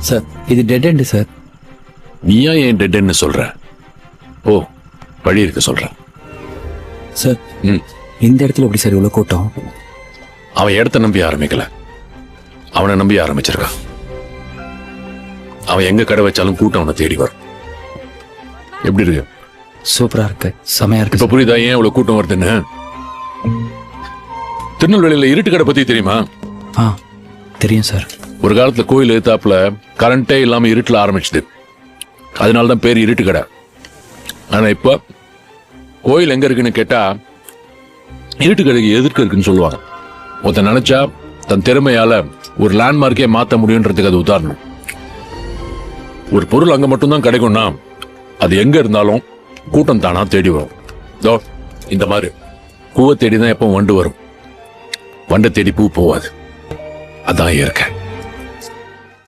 Sir இது dead end sir. நீயா ஏன் டெட்ன்னு சொல்ற? ஓ, வழி இருக்க சொல்ற. சார் ம். இந்த இடத்துல எப்படி சார் இவ்வளோ கூட்டம்? அவன் இடத்த நம்பி ஆரம்பிக்கல, அவனை நம்பி ஆரம்பிச்சிருக்கான். அவன் எங்க கடை வச்சாலும் கூட்டம் அவனை தேடி வரும். எப்படி இருக்கு? சூப்பரா இருக்கு, செமையா இருக்கு. இப்ப புரியுதா ஏன் இவ்வளவு கூட்டம் வருதுன்னு? திருநெல்வேலியில இருட்டு கடை பத்தி தெரியுமா? ஆ தெரியும் சார். ஒரு காலத்துல கோயில் எதிர்த்தாப்புல கரண்டே இல்லாம இருட்டுல ஆரம்பிச்சுது. அதனாலதான் பேர் இருட்டு கடை. ஆனா இப்ப கோயில் எங்க இருக்குன்னு கேட்டா இருட்டு கடைக்கு எதிர்க்க இருக்குன்னு சொல்லுவாங்க. ஒருத்தன் நினைச்சா தன் திறமையால ஒரு லேண்ட்மார்க்கே மாத்த முடியுன்றதுக்கு அது உதாரணம். ஒரு பொருள் அங்க மட்டும்தான் கிடைக்கும்னா அது எங்க இருந்தாலும் கூட்டம் தானா தேடி வரும். இதோ இந்த மாதிரி பூவை தேடிதான் எப்பவும் வண்டு வரும், வண்டை தேடி பூ போவாது. அதான் இயற்கை.